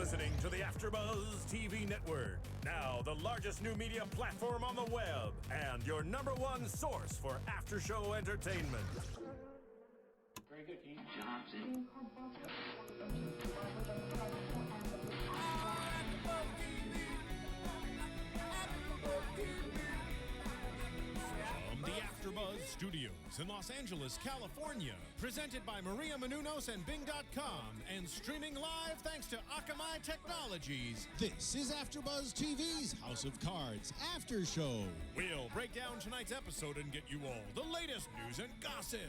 listening to the AfterBuzz TV network, now the largest new media platform on the web, and your #1 source for after-show entertainment. Very good, Keith Johnson. From the AfterBuzz Studios in Los Angeles, California, presented by Maria Menounos and Bing.com, and streaming live thanks to Akamai Technologies. This is AfterBuzz TV's House of Cards After Show. We'll break down tonight's episode and get you all the latest news and gossip.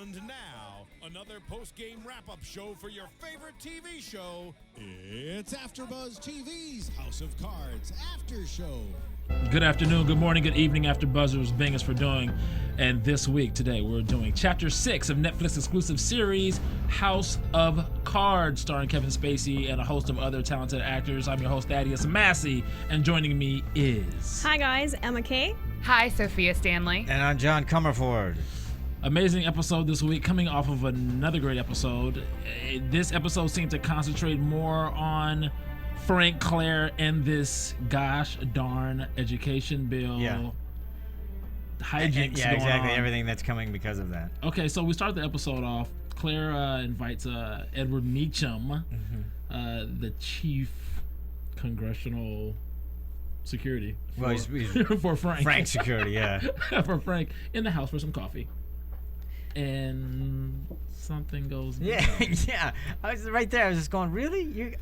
And now, another post-game wrap-up show for your favorite TV show. It's AfterBuzz TV's House of Cards After Show. Good afternoon, good morning, good evening, AfterBuzzers. Bing is for doing. And this week, today, we're doing Chapter 6 of Netflix exclusive series, House of Cards, starring Kevin Spacey and a host of other talented actors. I'm your host, Thaddeus Massey, and joining me is... Hi guys, Emma K. Hi, Sofia Stanley. And I'm John Comerford. Amazing episode this week, coming off of another great episode. This episode seemed to concentrate more on Frank, Claire, and this gosh darn education bill. Yeah. Hijinks yeah, going exactly. on. Everything that's coming because of that. Okay, so we start the episode off. Claire invites Edward Meacham, the chief congressional security for Frank. Frank security, yeah. For Frank, in the house for some coffee. And something goes Yeah, down. yeah. I was right there. I was just going, really?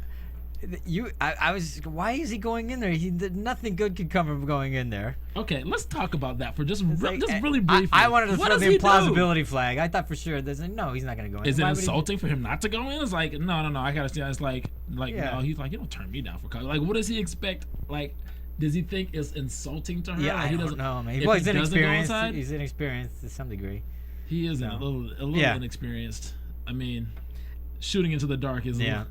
I was. Why is he going in there? Nothing good could come from going in there. Okay, let's talk about that for just Like, really briefly. I wanted to What throw does the he do? implausibility flag. I thought for sure. No, he's not going to go in. Is it Why would he- insulting for him not to go in? It's like, no, I gotta see. It's like, Yeah. no, he's like, you don't turn me down for coffee. Like, what does he expect? Like, does he think it's insulting to her? Yeah, Like, I he don't doesn't know, man. if Well, he he's doesn't go inexperienced. inside? He's inexperienced to some degree. He is No. a little Yeah. inexperienced. I mean, shooting into the dark is Yeah.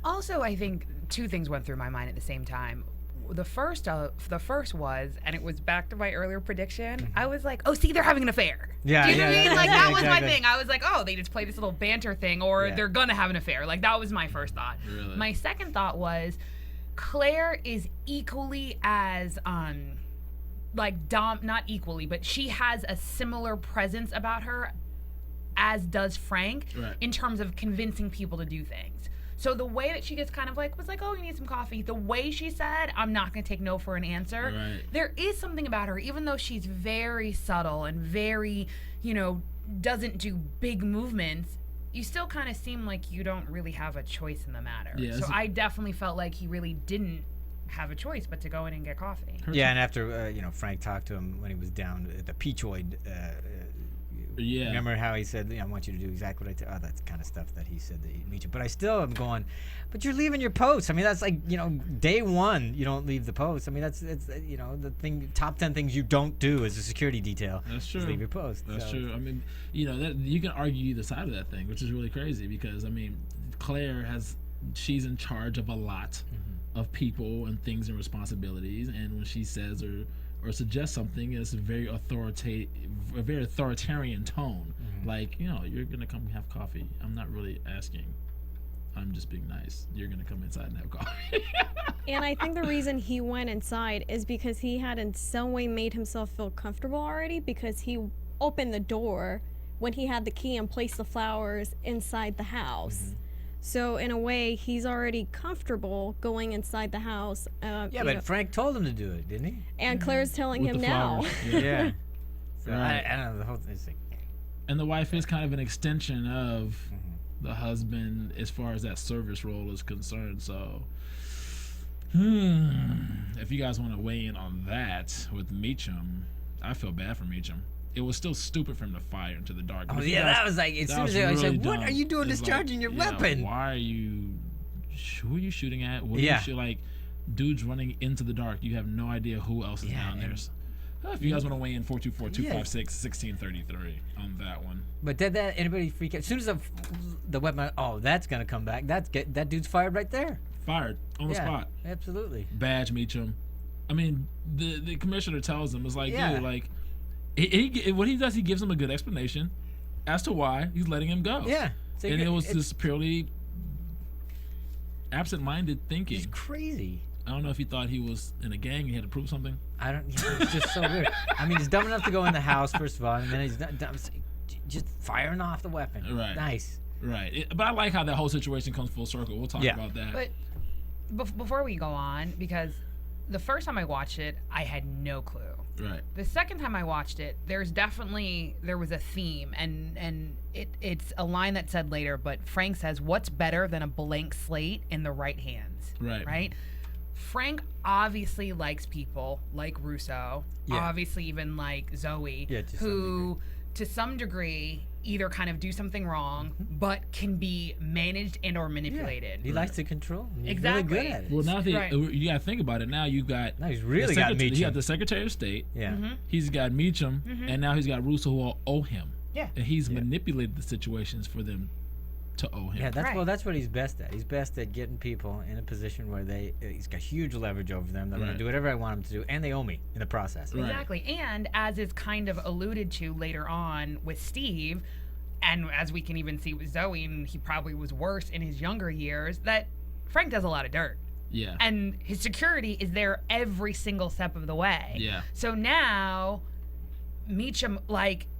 Also, I think two things went through my mind at the same time. The first was, and it was back to my earlier prediction. I was like, oh, see, they're having an affair. Yeah, Do you know what I yeah, mean? yeah, Like, yeah, that was my exactly. thing. I was like, oh, they just play this little banter thing, or Yeah. they're gonna have an affair. Like, that was my first thought. Really? My second thought was, Claire is equally as not equally, but she has a similar presence about her as does Frank, Right. in terms of convincing people to do things. So the way that she gets kind of was like, oh, you need some coffee. The way she said, I'm not going to take no for an answer. Right. There is something about her, even though she's very subtle and very, doesn't do big movements, you still kind of seem like you don't really have a choice in the matter. Yeah, so I definitely felt like he really didn't have a choice but to go in and get coffee. Yeah, and after Frank talked to him when he was down at the Peachoid. Yeah. Remember how he said, I want you to do exactly what I tell. Oh, that's the kind of stuff that he said that he'd meet you. But I still am going, but you're leaving your post. I mean, that's like, day one, you don't leave the post. I mean, it's the thing, top 10 things you don't do as a security detail. That's true. Is leave your post. That's So- true. I mean, that you can argue either side of that thing, which is really crazy because, I mean, Claire she's in charge of a lot of people and things and responsibilities, and when she says or suggests something, it's a very authoritarian tone. Like, you're gonna come and have coffee. I'm not really asking. I'm just being nice. You're gonna come inside and have coffee. And I think the reason he went inside is because he had in some way made himself feel comfortable already, because he opened the door when he had the key and placed the flowers inside the house. So in a way, he's already comfortable going inside the house. Yeah, but Frank told him to do it, didn't he? And Claire's telling With him the now. flowers. Yeah. So Right. I don't know, the whole thing is like, And the wife is kind of an extension of the husband as far as that service role is concerned. So, if you guys want to weigh in on that with Meacham, I feel bad for Meacham. It was still stupid for him to fire into the dark. oh yeah, that was like, as soon as I was like, what are you doing It's discharging your weapon? Why are you, who are you shooting at? What Yeah. are you shooting, like, dudes running into the dark. You have no idea who else is down there. So, if you guys want to weigh in, 424-256-1633 on that one. But did anybody freak out? As soon as the weapon, that's gonna come back. That dude's fired right there. Fired on the spot. Absolutely. Badge Meacham. I mean, the commissioner tells him, it's like, Yeah. dude, like, what he does, he gives him a good explanation as to why he's letting him go. Yeah. So And it was just purely absent-minded thinking. He's crazy. I don't know if he thought he was in a gang and he had to prove something. I don't. It's just so weird. I mean, he's dumb enough to go in the house first of all, and then he's not dumb, just firing off the weapon. Right. Nice. Right. But I like how that whole situation comes full circle. We'll talk about that. But before we go on, because the first time I watched it, I had no clue. Right. The second time I watched it, there was a theme, and it's a line that said later, but Frank says, "What's better than a blank slate in the right hands?" Right. Right. Frank obviously likes people like Russo, obviously even like Zoe, who to some degree either kind of do something wrong, but can be managed and or manipulated. He likes to control. He's Exactly. really good at it. Well, now you got to think about it. Now you got. Now he's really got Meacham. He got the Secretary of State. Yeah. He's got Meacham, and now he's got Russo who all owe him. Yeah. And he's manipulated the situations for them to owe him. Yeah, that's what he's best at. He's best at getting people in a position where he's got huge leverage over them. They're going to do whatever I want them to do, and they owe me in the process. Right. Exactly. And as is kind of alluded to later on with Steve, and as we can even see with Zoe, and he probably was worse in his younger years, that Frank does a lot of dirt. Yeah. And his security is there every single step of the way. Yeah. So now Meacham,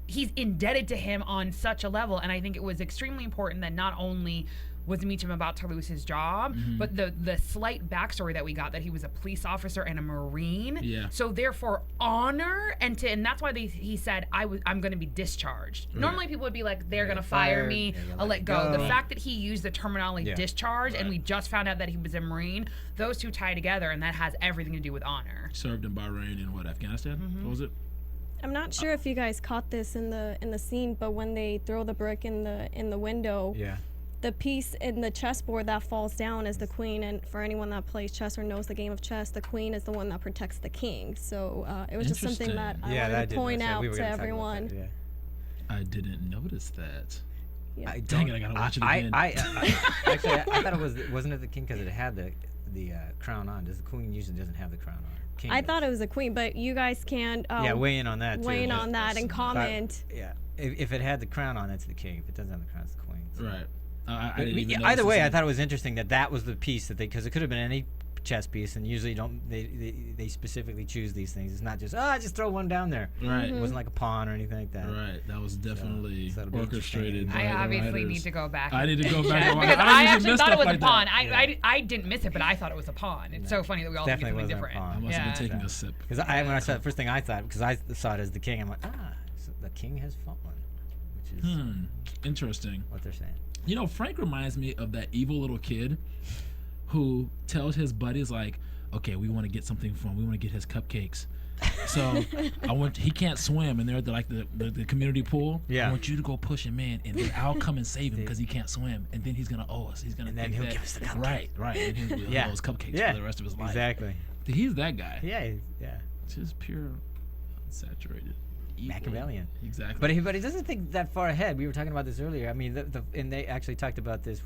he's indebted to him on such a level, and I think it was extremely important that not only was Meacham about to lose his job, but the slight backstory that we got, that he was a police officer and a Marine. Yeah. So therefore, honor and that's why he said I'm going to be discharged. Right. Normally people would be like, they're going to fire me, I'll let go. The fact that he used the terminology discharge, and we just found out that he was a Marine, those two tie together, and that has everything to do with honor. Served in Bahrain and Afghanistan? What was it? I'm not sure if you guys caught this in the scene, but when they throw the brick in the window, the piece in the chessboard that falls down is the queen. And for anyone that plays chess or knows the game of chess, the queen is the one that protects the king. So it was just something that I wanted to point out to everyone. I didn't notice that. Yeah. Dang it! I gotta watch it again. Actually, I thought wasn't it the king because it had the crown on? The queen usually doesn't have the crown on. King I does. thought it was a queen, but you guys can weigh in on that. Weigh in too. on that and comment. If it had the crown on, it's the king. If it doesn't have the crown, it's the queen. So. Right. I didn't even either way, I notice thought it was interesting that was the piece because it could have been any chess piece, and usually they specifically choose these things. It's not just just throw one down there. Right. It wasn't like a pawn or anything like that. Right. That was definitely so it'll be orchestrated. I by the obviously writers. need to go back. I need to go back and watch. Because I actually miss thought it stuff was like a pawn. that. I didn't miss it, but I thought it was a pawn. It's so funny that we all think Definitely something wasn't a different. pawn. I must have been taking a sip. Because when I saw it, the first thing I thought, because I saw it as the king, I'm like, so the king has fallen, which is Interesting. what they're saying. You know, Frank reminds me of that evil little kid who tells his buddies like, okay, we want to get something from him. We want to get his cupcakes. So he can't swim, and they're at the community pool. Yeah. I want you to go push him in, and then I'll come and save him because he can't swim, and then he's gonna owe us. He's gonna And then think he'll that- give us the cupcake. Right, and he'll be those cupcakes for the rest of his life. Exactly. He's that guy. Yeah. It's just pure, unsaturated evil. Machiavellian. Exactly. But he doesn't think that far ahead. We were talking about this earlier. I mean, and they actually talked about this.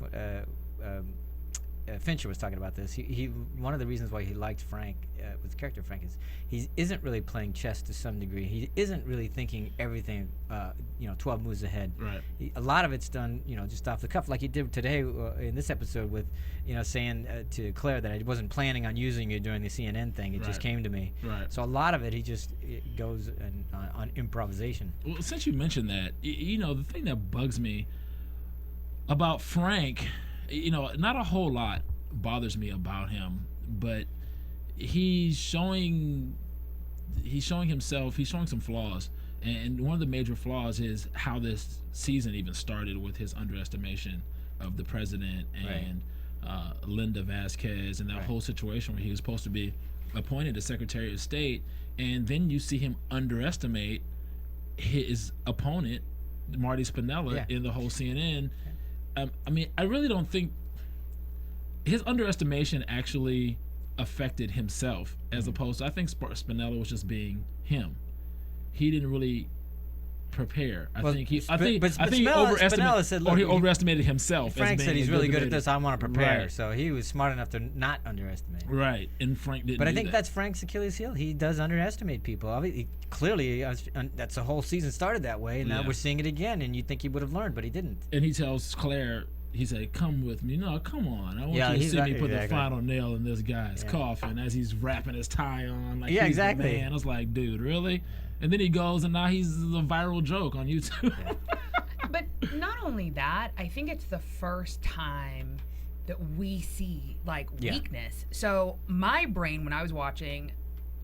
Fincher was talking about this. He one of the reasons why he liked Frank with the character Frank is he isn't really playing chess to some degree. He isn't really thinking everything 12 moves ahead. Right. A lot of it's done just off the cuff, like he did today in this episode with saying to Claire that I wasn't planning on using you during the CNN thing. It just came to me. Right. So a lot of it goes on improvisation. Well, since you mentioned that, the thing that bugs me about Frank, not a whole lot bothers me about him, but he's showing himself, he's showing some flaws. And one of the major flaws is how this season even started with his underestimation of the president and Linda Vasquez and that whole situation where he was supposed to be appointed as Secretary of State, and then you see him underestimate his opponent, Marty Spinella, in the whole CNN. I mean, I really don't think his underestimation actually affected himself, as opposed to, I think Spinella was just being him. He didn't really prepare. I think he Spinella said, he overestimated himself. Frank as said he's really good at debater. this. I want to prepare. Right. So he was smart enough to not underestimate. Right, and Frank didn't. But I do think that. that's Frank's Achilles heel. He does underestimate people. Clearly, that's the whole season started that way, and now we're seeing it again. And you think he would have learned, but he didn't. And he tells Claire, he said, "Come with me." No, come on. I want Yeah, you to he's see not- me put the exactly. final nail in this guy's coffin as he's wrapping his tie on. Like, Yeah, he's the exactly. man. I was like, dude, really? And then he goes, and now he's the viral joke on YouTube. But not only that, I think it's the first time that we see like weakness. So my brain, when I was watching,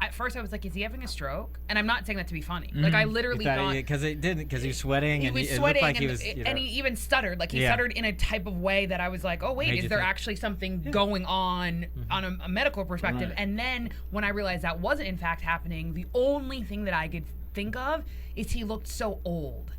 at first I was like, is he having a stroke? And I'm not saying that to be funny. Like, I literally thought because he was sweating, he and was it sweating, looked like and, he was, you know, and he even stuttered. Like, he stuttered in a type of way that I was like, oh wait, Made is you there think. actually something going on a medical perspective? Right. And then when I realized that wasn't in fact happening, the only thing that I could think of is he looked so old.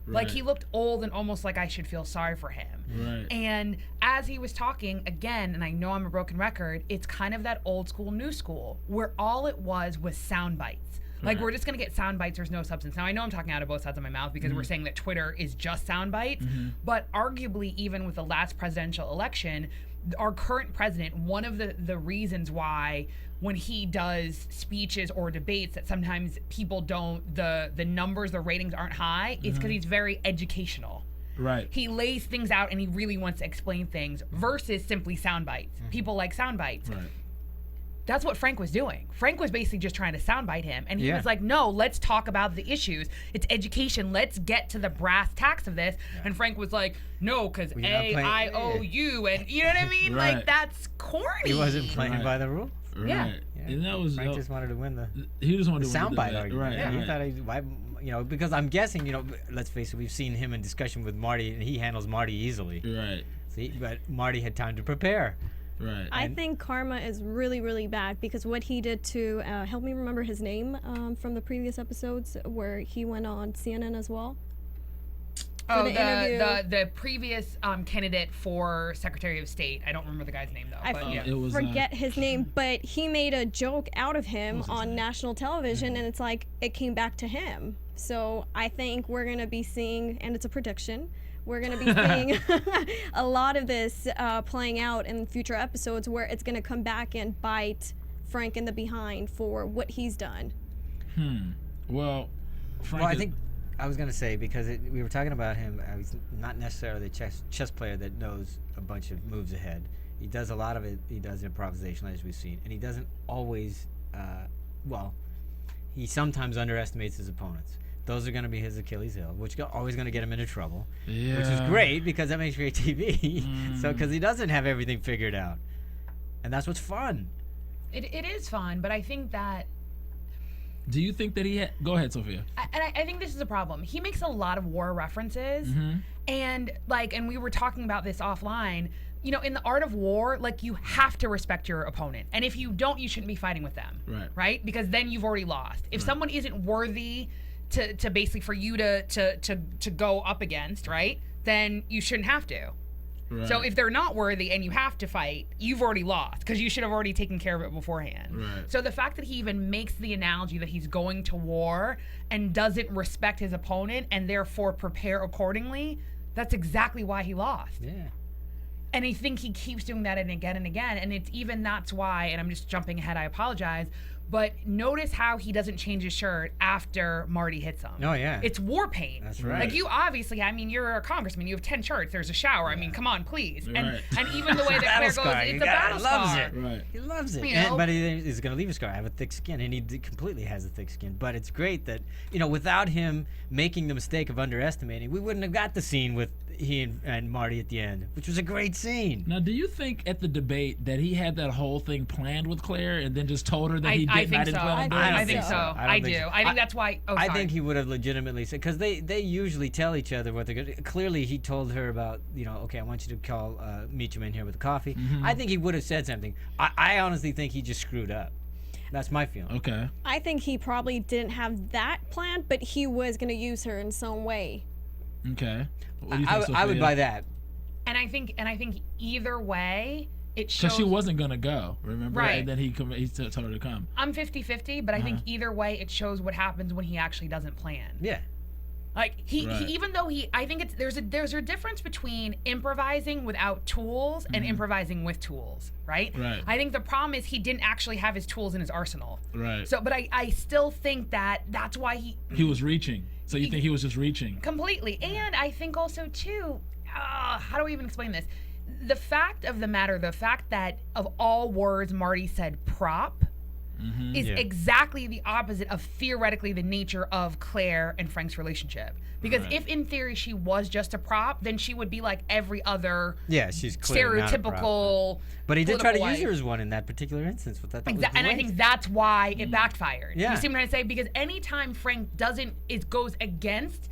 Like, he looked old and almost like I should feel sorry for him. Right. And as he was talking, again, and I know I'm a broken record, it's kind of that old school, new school, where all it was sound bites. Like, we're just going to get sound bites, there's no substance. Now, I know I'm talking out of both sides of my mouth because we're saying that Twitter is just sound bites, but arguably, even with the last presidential election, our current president, one of the reasons why when he does speeches or debates that sometimes people don't, the numbers, the ratings aren't high, is because he's very educational. Right. He lays things out and he really wants to explain things versus simply sound bites. People like sound bites. Right. That's what Frank was doing. Frank was basically just trying to soundbite him. And he was like, no, let's talk about the issues. It's education. Let's get to the brass tacks of this. And Frank was like, no, because A-I-O-U. And you know what I mean? Right. Like, that's corny. he wasn't playing by the rules. Right. Yeah. And that was Frank just wanted to win the he just wanted to win the soundbite debate. argument. Right. Yeah, he right. thought because I'm guessing, let's face it, we've seen him in discussion with Marty, and he handles Marty easily. Right. See, but Marty had time to prepare. Right. I think karma is really, really bad because what he did to, help me remember his name from the previous episodes where he went on CNN as well. Oh, the interview. the previous candidate for Secretary of State. I don't remember the guy's name, though. I But, It was forget his name, but he made a joke out of him was his on name? national television, and it's like it came back to him. So I think we're going to be seeing, and it's a prediction, we're going to be seeing a lot of this playing out in future episodes where it's going to come back and bite Frank in the behind for what he's done. Well, Frank Well, I is- think I was gonna say because we were talking about him. He's not necessarily a chess player that knows a bunch of moves ahead. He does a lot of it. He does improvisation, as we've seen, and he doesn't always. He sometimes underestimates his opponents. Those are going to be his Achilles heel, which always going to get him into trouble. Which is Yeah. great because that makes great TV. So because he doesn't have everything figured out, and that's what's fun. it is fun, but I think that Do you think that he go ahead, Sophia? I think this is a problem. He makes a lot of war references, and we were talking about this offline. In the art of war, you have to respect your opponent, and if you don't, you shouldn't be fighting with them. Right? Because then you've already lost. If someone isn't worthy to basically for you to go up against, right? Then you shouldn't have to. Right. So if they're not worthy and you have to fight, you've already lost because you should have already taken care of it beforehand. Right. So the fact that he even makes the analogy that he's going to war and doesn't respect his opponent and therefore prepare accordingly, that's exactly why he lost. Yeah. And I think he keeps doing that and again, and it's even that's why, and I'm just jumping ahead, I apologize, but notice how he doesn't change his shirt after Marty hits him. Oh, yeah. It's war paint. That's right. Like, you obviously, you're a congressman, you have 10 shirts, there's a shower, come on, please. Right. And even the way that Claire goes, it's a battle loves scar. it. Right. He loves it. You know? But he's going to leave a scar. I have a thick skin, and he completely has a thick skin. But it's great that, without him making the mistake of underestimating, we wouldn't have got the scene with he and Marty at the end, which was a great scene. Now, do you think at the debate that he had that whole thing planned with Claire and then just told her that he didn't? I think so. plan on doing I it? I think so. so. I do. I think that's why. Oh, I sorry. think he would have legitimately said, because they usually tell each other what they're going to. Clearly, he told her about, okay, I want you to call Meacham in here with a coffee. I think he would have said something. I honestly think he just screwed up. That's my feeling. Okay. I think he probably didn't have that planned, but he was going to use her in some way. Okay. What do you think, I would Sophia? buy that. And I think either way, it shows. Because she wasn't gonna go, remember? Right. And then he told her to come. I'm 50-50, but I think either way, it shows what happens when he actually doesn't plan. Yeah. Like he Right. even though I think there's a difference between improvising without tools and improvising with tools, right? Right. I think the problem is he didn't actually have his tools in his arsenal. Right. So, but I still think that's why He was reaching. So you think he was just reaching? completely, and I think also too, how do I even explain this? The fact of the matter, the fact that of all words Marty said prop is exactly the opposite of theoretically the nature of Claire and Frank's relationship. Because if in theory she was just a prop, then she would be like every other she's clearly not a prop. stereotypical. But he did try to wife. use her as one in that particular instance. With that, And I think that's why it backfired. Yeah. You see what I'm trying to say? Because anytime Frank goes against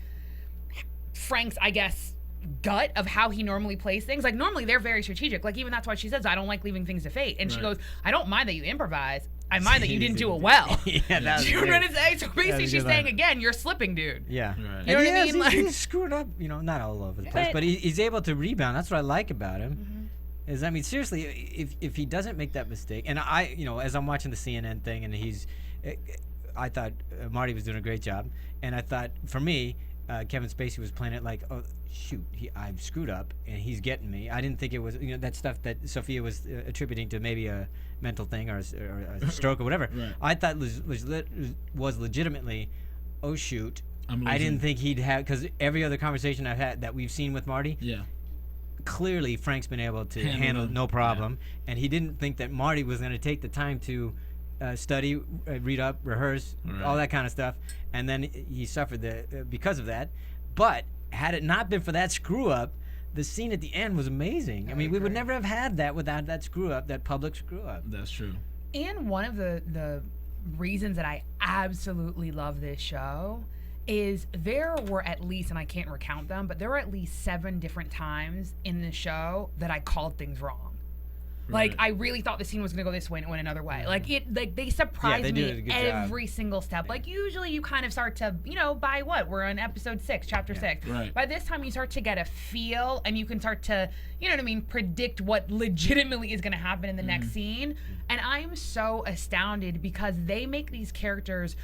Frank's, I guess, gut of how he normally plays things. Like normally they're very strategic. Like even that's why she says, I don't like leaving things to fate. And she goes, I don't mind that you improvise. I mind that you didn't do it well. Yeah, that's you know what I'm saying? So basically she's saying again, you're slipping, dude. Yeah. Right. You know what I mean? Like, he's screwed up, not all over the place, but he's able to rebound. That's what I like about him. Is I mean, seriously, if he doesn't make that mistake, and I, as I'm watching the CNN thing, and I thought Marty was doing a great job, and I thought for me, Kevin Spacey was playing it like, oh shoot, I've screwed up, and he's getting me. I didn't think it was that stuff that Sofia was attributing to maybe a mental thing or a stroke or whatever. Right. I thought was legitimately, oh shoot, I didn't think he'd have, because every other conversation I've had that we've seen with Marty, clearly Frank's been able to handle no problem, and he didn't think that Marty was going to take the time to study, read up, rehearse, all that kind of stuff, and then he suffered because of that. But had it not been for that screw up, the scene at the end was amazing. I mean, we would never have had that without that screw up, that public screw up. That's true. And one of the reasons that I absolutely love this show is there were at least, and I can't recount them, but there were at least 7 different times in the show that I called things wrong. Like, I really thought the scene was going to go this way and it went another way. Like, they surprised me every single step. Like, usually you kind of start to, by what? We're on episode 6, chapter 6. Right. By this time, you start to get a feel and you can start to, predict what legitimately is going to happen in the next scene. And I'm so astounded because they make these characters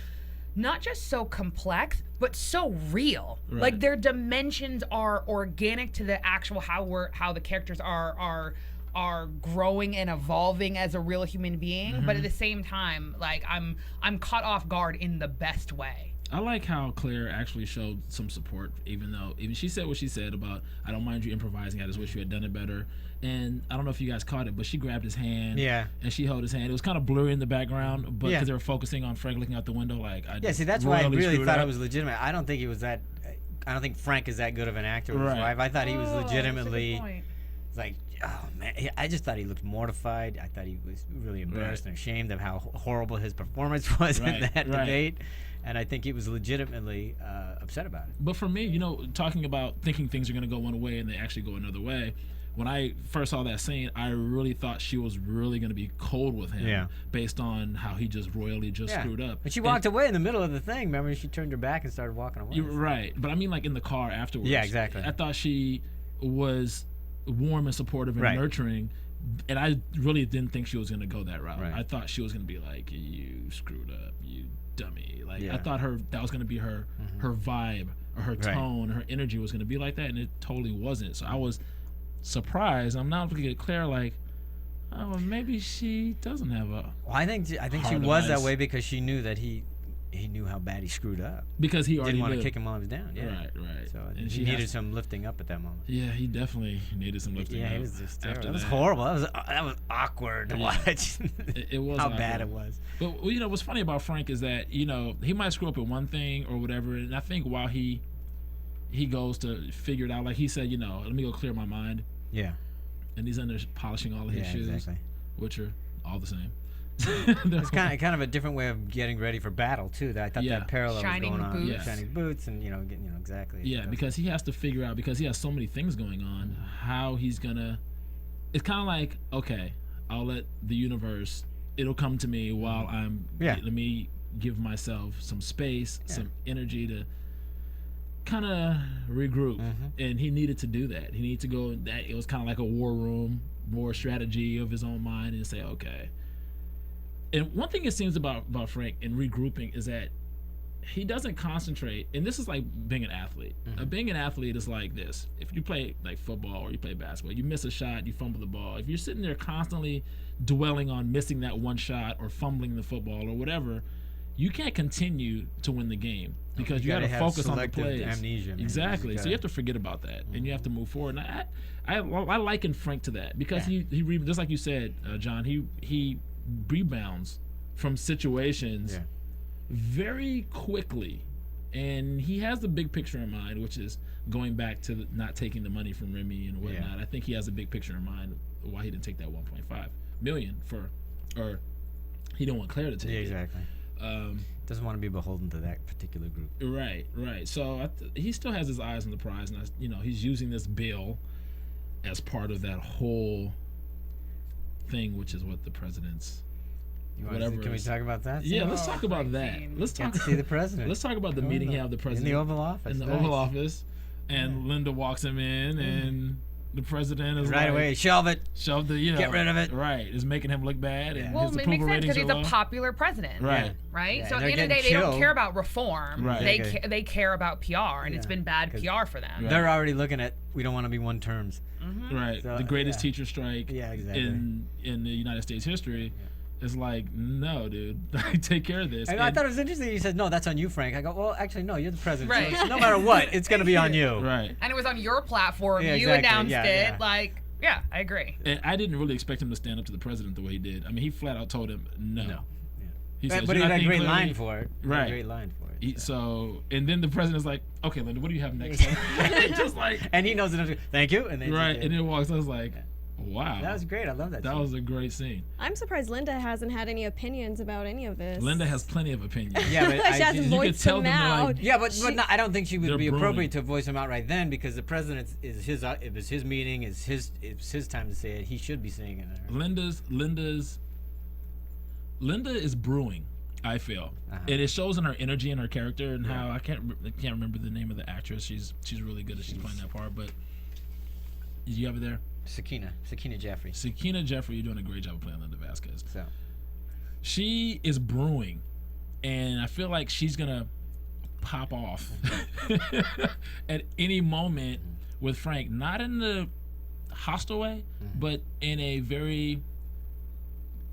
not just so complex, but so real. Right. Like, their dimensions are organic to the actual how the characters are growing and evolving as a real human being, but at the same time, like I'm caught off guard in the best way. I like how Claire actually showed some support, even she said what she said about, I don't mind you improvising, I just wish you had done it better. And I don't know if you guys caught it, but she grabbed his hand, and she held his hand. It was kind of blurry in the background, but because they were focusing on Frank looking out the window, like see, that's why I really thought it was legitimate. I don't think he was that. I don't think Frank is that good of an actor with his wife. I thought he was legitimately like, oh man, I just thought he looked mortified. I thought he was really embarrassed and ashamed of how horrible his performance was in that debate. And I think he was legitimately upset about it. But for me, talking about thinking things are going to go one way and they actually go another way, when I first saw that scene, I really thought she was really going to be cold with him based on how he just royally screwed up. But she walked away in the middle of the thing. Remember, she turned her back and started walking away. You're right. But I mean, like in the car afterwards. Yeah, exactly. I thought she was warm and supportive and nurturing, and I really didn't think she was going to go that route. I thought she was going to be like, you screwed up, you dummy. Like I thought that was going to be her vibe or her tone, her energy was going to be like that, and it totally wasn't. So I was surprised. I'm now looking at Claire like, oh, well, maybe she doesn't have a. Well, I think she was that way because she knew that he knew how bad he screwed up. Because he already didn't want to kick him while he was down. Yeah. Right. So and he needed some lifting up at that moment. Yeah, he definitely needed some lifting up. Yeah, it was just terrible. That was horrible. That was awkward to watch. It was how awkward. bad it was. But what's funny about Frank is that he might screw up at one thing or whatever, and I think while he goes to figure it out, like he said, let me go clear my mind. Yeah. And he's in there polishing all of his shoes, which are all the same. It's kind of a different way of getting ready for battle too. That I thought that parallel shining was going on. Boots. Shining boots, and exactly. Yeah, because he has to figure out, because he has so many things going on, how he's gonna. It's kind of like, okay, I'll let the universe. It'll come to me while I'm. Yeah. Let me give myself some space, some energy to kind of regroup, and he needed to do that. He needed to go. That it was kind of like a war room, more strategy of his own mind, and say, okay. And one thing it seems about Frank in regrouping is that he doesn't concentrate, and this is like being an athlete. Being an athlete is like this. If you play like football or you play basketball, you miss a shot, you fumble the ball. If you're sitting there constantly dwelling on missing that one shot or fumbling the football or whatever, you can't continue to win the game because you got to have focus on the selective plays. amnesia, man. Exactly. So you have to forget about that, and you have to move forward. And I liken Frank to that because he just like you said, John. He rebounds from situations very quickly, and he has the big picture in mind, which is going back to not taking the money from Remy and whatnot. I think he has a big picture in mind why he didn't take that 1.5 million or he didn't want Claire to take it. Exactly. Doesn't want to be beholden to that particular group. Right. So he still has his eyes on the prize, and he's using this bill as part of that whole thing, which is what the president's. Can we talk about that? Yeah, let's talk about that. Let's talk. See the president. Let's talk about the meeting he had with the president in the Oval Office. In the Oval Office, and Linda walks him in, and the president is right away. Shelve it. Shelve the. Get rid of it. Right, is making him look bad. And well, his it makes sense because he's low. a popular president. Right. Right. Yeah, so at they're the end of the day, getting they don't killed. care about reform. Right. They care about PR, and it's been bad PR for them. Right. They're already looking at we don't want to be one terms. Right. So, the greatest teacher strike exactly. in the United States history. It's like, no, dude, take care of this. And I thought it was interesting. He said, "No, that's on you, Frank." I go, "Well, actually, no, you're the president. Right. So no matter what, it's going to be on you." Right. And it was on your platform. Yeah, you exactly. announced Yeah. it. Like, yeah, I agree. And I didn't really expect him to stand up to the president the way he did. I mean, he flat out told him no. Yeah. He says, But he "You're had not a great thinking line clearly." for it. Right. A great line for it. So, and then the president's like, "Okay, Linda, what do you have next?" Just like, And he knows it. Thank you. And then right, and then walks. I was like, wow, that was great. I love that. that scene. was a great scene. I'm surprised Linda hasn't had any opinions about any of this. Linda has plenty of opinions. Yeah, but She hasn't you could voiced tell them them, out. like, Yeah, but no, I don't think she would They're be brewing. appropriate to voice him out right then because the president is his. It was his meeting. It's his time to say it. He should be saying it. Linda is brewing. I feel, and it shows in her energy and her character and how I can't remember the name of the actress. She's really good at she's playing that part. But you have it there. Sakina Jeffrey. Sakina Jeffrey, you're doing a great job of playing Linda Vasquez. So She is brewing, and I feel like she's gonna pop off at any moment with Frank. Not in the hostile way, but in a very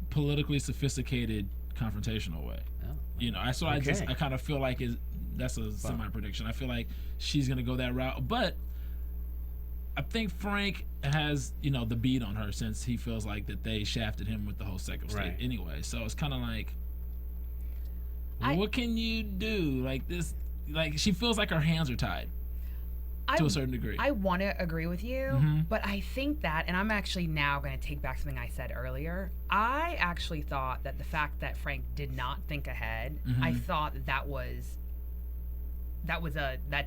politically sophisticated, confrontational way. I kind of feel like that's a semi prediction. I feel like she's gonna go that route, but I think Frank has, the beat on her since he feels like that they shafted him with the whole second state anyway. So it's kind of like, what can you do? Like this, like she feels like her hands are tied to a certain degree. I want to agree with you, but I think that, and I'm actually now going to take back something I said earlier. I actually thought that the fact that Frank did not think ahead, I thought that's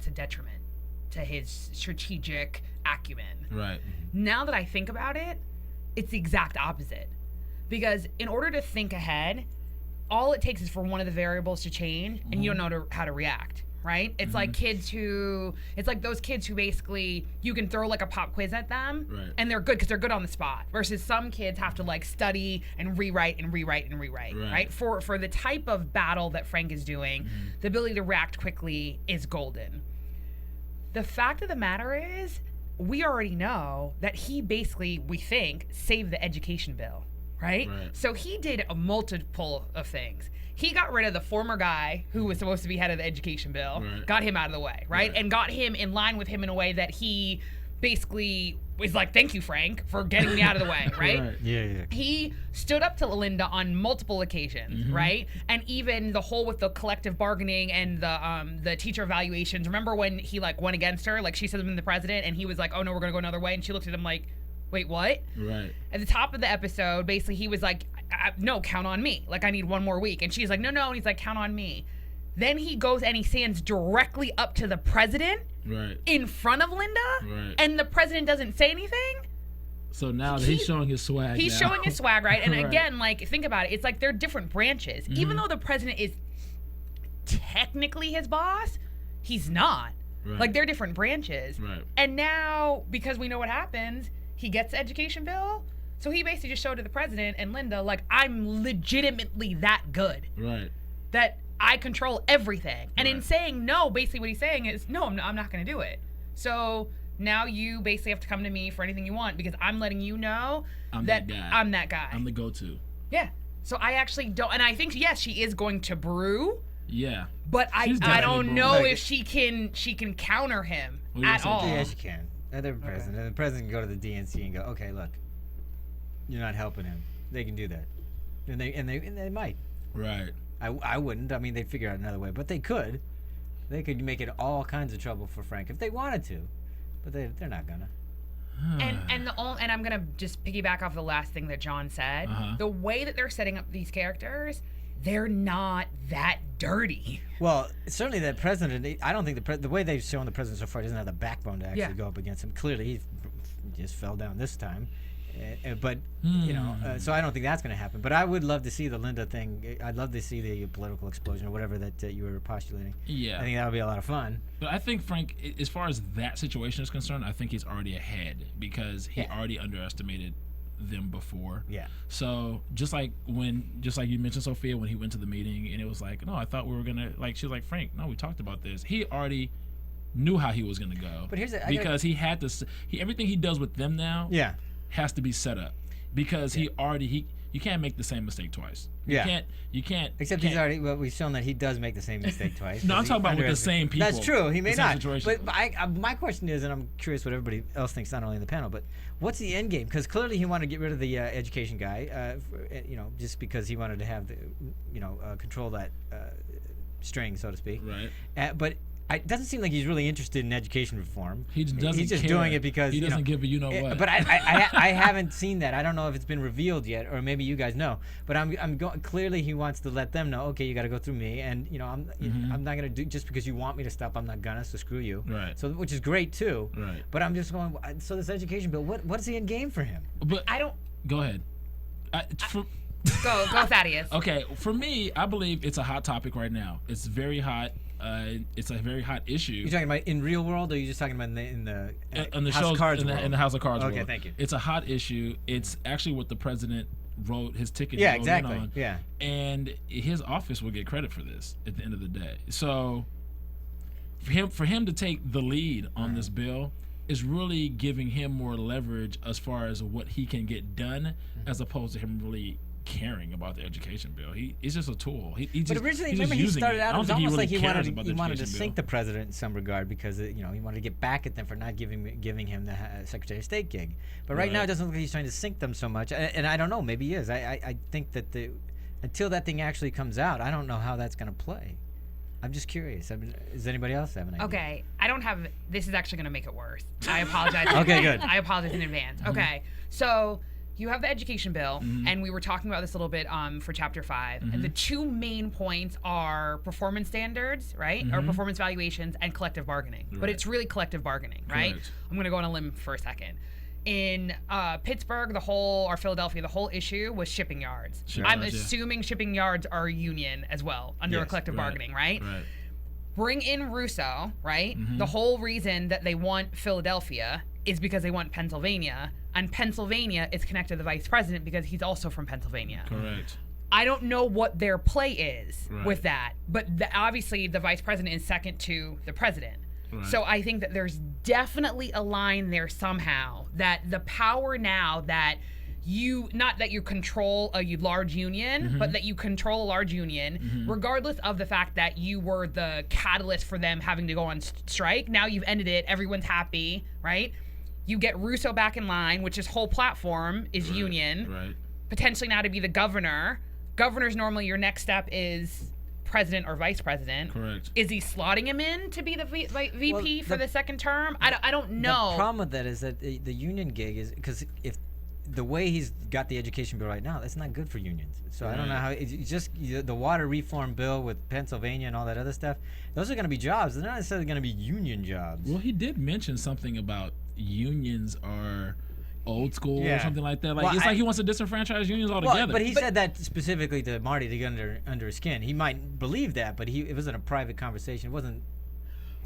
a detriment to his strategic acumen. Right. Now that I think about it, it's the exact opposite. Because in order to think ahead, all it takes is for one of the variables to change, and you don't know how to react. Right? It's like those kids who basically you can throw like a pop quiz at them and they're good because they're good on the spot versus some kids have to like study and rewrite. Right? For the type of battle that Frank is doing, the ability to react quickly is golden. The fact of the matter is, we already know that he basically, we think, saved the education bill. Right? So he did a multiple of things. He got rid of the former guy who was supposed to be head of the education bill, got him out of the way, right? And got him in line with him in a way that he basically was like, thank you, Frank, for getting me out of the way, right? Yeah. He stood up to Linda on multiple occasions, right? And even the whole with the collective bargaining and the teacher evaluations. Remember when he like went against her? Like she said to him, the president, and he was like, oh no, we're gonna go another way. And she looked at him like, wait, what? Right. At the top of the episode, basically he was like, no, count on me. Like, I need one more week. And she's like, no. And he's like, count on me. Then he goes and he stands directly up to the president in front of Linda. And the president doesn't say anything. So now he's showing his swag. He's showing his swag, right? And again, like, think about it. It's like they're different branches. Even though the president is technically his boss, he's not. Like, they're different branches. And now, because we know what happens, he gets the education bill. So he basically just showed to the president and Linda, like, I'm legitimately that good. That I control everything. And in saying no, basically what he's saying is, no, I'm not going to do it. So now you basically have to come to me for anything you want because I'm letting you know I'm that guy. I'm that guy. I'm the go-to. Yeah. So I actually don't, and I think yes, she is going to brew. Yeah. But She's I definitely don't know brewing. if she can counter him What do you at say, all. Jay? Yeah, she can. They're president. And the president can go to the DNC and go, okay, look, you're not helping him. They can do that, and they might. Right. I wouldn't. I mean, they'd figure out another way, but they could. They could make it all kinds of trouble for Frank if they wanted to, but they're not gonna. And I'm gonna just piggyback off the last thing that John said. The way that they're setting up these characters, they're not that dirty. Well, certainly that president. I don't think the way they've shown the president so far doesn't have the backbone to actually go up against him. Clearly, he just fell down this time. But so I don't think that's going to happen. But I would love to see the Linda thing. I'd love to see the political explosion or whatever that you were postulating. Yeah. I think that would be a lot of fun. But I think Frank, as far as that situation is concerned, I think he's already ahead because he already underestimated them before. Yeah. So just like you mentioned, Sophia, when he went to the meeting and it was like, no, I thought we were gonna she was like, Frank, no, we talked about this. He already knew how he was gonna go. But here's because he had to. Everything he does with them now. Yeah. Has to be set up because you can't make the same mistake twice. You can't. Except he's already. Well, we've shown that he does make the same mistake twice. No, I'm talking about with the same people. That's true. He may the same not. situation. But my question is, and I'm curious what everybody else thinks, not only in the panel, but what's the end game? Because clearly he wanted to get rid of the education guy, just because he wanted to have the, control that string, so to speak. Right. But it doesn't seem like he's really interested in education reform. He doesn't. He's just care. doing it because he doesn't give a what. But I haven't seen that. I don't know if it's been revealed yet, or maybe you guys know. But clearly he wants to let them know. Okay, you got to go through me, and I'm not gonna do just because you want me to stop. I'm not gonna. So screw you. Right. So which is great too. Right. But I'm just going. So this education bill. What's the end game for him? But I don't. Go ahead. Go Thaddeus. Okay, for me, I believe it's a hot topic right now. It's very hot. It's a very hot issue. You're talking about in real world, or are you just talking about in the House of Cards in the House of Cards world? Okay, thank you. It's a hot issue. It's actually what the president wrote his ticket. Yeah, exactly. On, and his office will get credit for this at the end of the day. So for him to take the lead on this bill is really giving him more leverage as far as what he can get done, as opposed to him really caring about the education bill. He's just a tool. But originally, remember he started out, it was almost like he wanted to sink the president in some regard because he wanted to get back at them for not giving him the Secretary of State gig. But right now it doesn't look like he's trying to sink them so much. And I don't know, maybe he is. I think that until that thing actually comes out, I don't know how that's going to play. I'm just curious. Does anybody else have an idea? Okay, I don't have. This is actually going to make it worse. I apologize. Okay, good. I apologize in advance. Okay, so you have the education bill, and we were talking about this a little bit for Chapter 5. And the two main points are performance standards, right? Or performance valuations and collective bargaining. Right. But it's really collective bargaining, right? Correct. I'm going to go on a limb for a second. In Pittsburgh, or Philadelphia, the whole issue was shipping yards. I'm assuming shipping yards are union as well under a collective bargaining, right? Right. Bring in Russo, right? The whole reason that they want Philadelphia is because they want Pennsylvania, and Pennsylvania is connected to the vice president because he's also from Pennsylvania. Correct. I don't know what their play is with that, but obviously the vice president is second to the president. Right. So I think that there's definitely a line there somehow that the power now that not that you control a large union, but that you control a large union, regardless of the fact that you were the catalyst for them having to go on strike. Now you've ended it. Everyone's happy, right? You get Russo back in line, which his whole platform is union. Right. Potentially now to be the governor. Governor's normally your next step is president or vice president. Correct. Is he slotting him in to be the VP for the second term? I don't know. The problem with that is that the union gig is because if the way he's got the education bill right now, that's not good for unions. So I don't know how it's just the water reform bill with Pennsylvania and all that other stuff. Those are going to be jobs. They're not necessarily going to be union jobs. Well, he did mention something about unions are old school or something like that. Like it's like he wants to disenfranchise unions altogether. Well, but he said that specifically to Marty to get under his skin. He might believe that, but it wasn't a private conversation. It wasn't